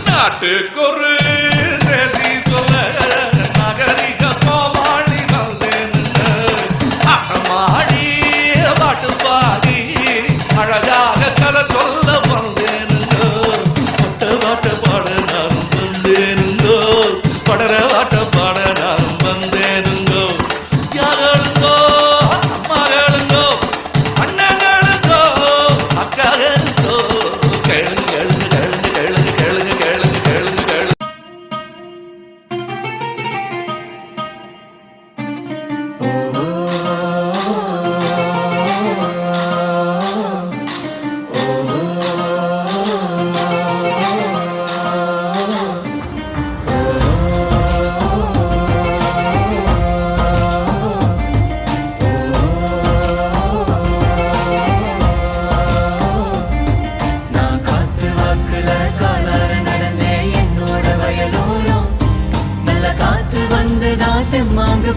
நாட்டுக்கொரு செய்தி சொல்ல நகரிக கோமாளி வந்தேனுங்க அகமாடி பாட்டு பாடி அழகாக கதை சொல்ல வந்தேனுங்க பட்ட பாட்ட பாட நான் வந்தேனுங்க படர பாட்ட பாட நான் வந்தேனுங்க யாருங்கோ அம்மாகளுங்கோ அண்ணங்களுங்கோ அக்காகளுங்கோ கேளுங்க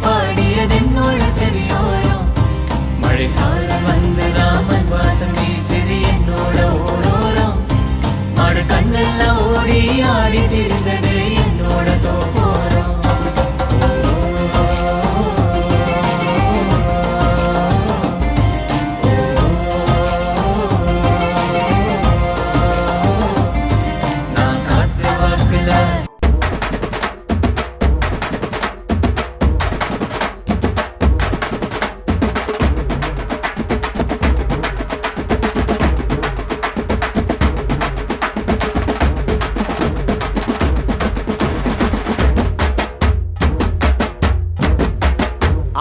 பாடியதென்னோட செவியோரம் மழை சார வந்து ராமன் வாசம் வீசிது என்னோட ஓரோரம் மாடு கண்ணெல்லாம் ஓடி ஆடி திரிந்தது என்னோட தோப்போரம் நான் காத்து வாக்குல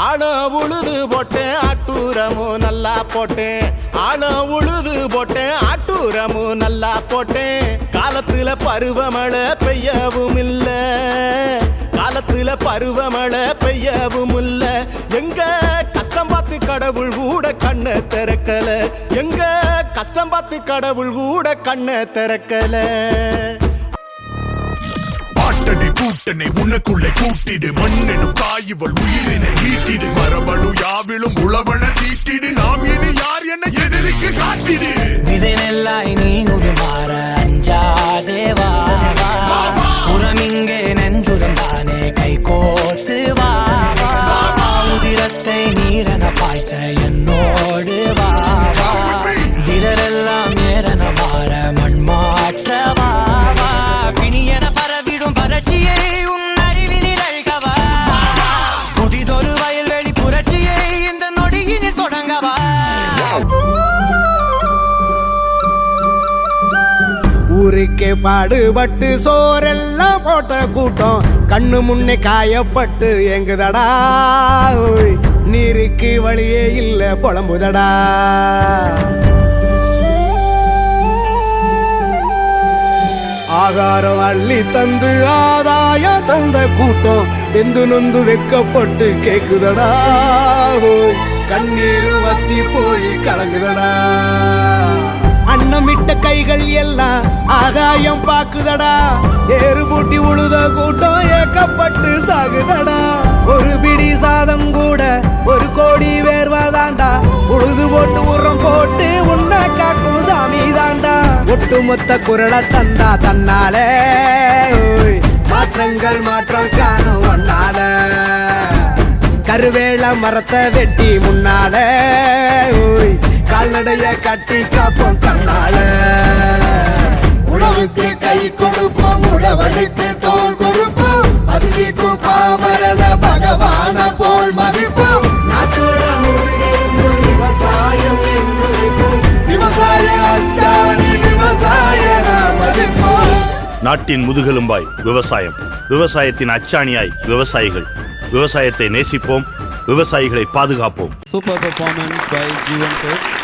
ஆன உழுது போட்டேன் ஆட்டூரமும் நல்லா போட்டேன் ஆன உழுது போட்டேன் ஆட்டூரமும் நல்லா போட்டேன் காலத்துல பருவமழை பெய்யவும் இல்ல காலத்துல பருவமழை பெய்யவும் இல்ல எங்க கஷ்டம் பார்த்து கடவுள் கூட கண்ணை திறக்கல எங்க கஷ்டம் பார்த்து கடவுள் கூட கண்ணை திறக்கல பாட்டனை கூட்டனை உனக்குள்ளே கூட்டிடு மண்ணெனும் தாயிவள் உயிரினை வீட்டிடு மரபணு யாவிலும் உழவன தீட்டிடு நாம் இனி யார் என எதிரிக்கு காட்டிடு திசைநெல்லாய் நீ உருமாற அஞ்சாதேவா உரமிங்கே நெஞ்சுரம் தானே கை கோத்து வா உதிரத்தை நீரன பாய்ச்ச என்னோடு வா திரரெல்லாம் நேரன மாற மண் மாற்ற வா பிணியன பரவிடும் பரட்சியை உன் அறிவினில் அழ்கவா புதிதொரு வயல்வெளி புரட்சியை இந்த நொடியினில் தொடங்கவா ஊருக்கே பாடுபட்டு சோரெல்லாம் போட்ட கூட்டம் கண்ணு முன்னே காயப்பட்டு எங்குதடா நீருக்கு வழியே இல்ல புலம்புதடா ஆகாரம் அள்ளி தந்து ஆதாயம் தந்த கூட்டம் எந்து நொந்து வெக்கப்பட்டு கேக்குதடா கண்ணீர் வத்தி போய் கலங்குதடா அன்னமிட்ட கைகள் எல்லாம் ஆகாயம் பாக்குதடா ஏறு பூட்டி உழுத கூட்டம் ஏக்கப்பட்டு சாகுதடா ஒரு பிடி சாதம் கூட ஒரு கோடி வேர்வாதாண்டா உழுது போட்டு உரம் போட்டு உன்னை காக்கும் சாமி தாண்டா ஒட்டுமொத்த குரலை தந்தா தன்னாலே மாற்றங்கள் மாற்றம் காணும் ஒன்னால கருவேல மரத்தை வெட்டி முன்னாலே கால்நடைய கட்டி காப்போம் கண்ணால உழவுக்கு கை கொடுப்போம் உழவனுக்கு தோல் கொடுப்போம் பசிக்கும் பாமரன பகவான போல் மதிப்போம் நாட்டோட விவசாயம் விவசாய அச்சாணி விவசாய மதிப்போம் நாட்டின் முதுகெலும்பாய் விவசாயம் விவசாயத்தின் அச்சாணியாய் விவசாயிகள் விவசாயத்தை நேசிப்போம் விவசாயிகளை பாதுகாப்போம் Super performance by Jeevan Coach.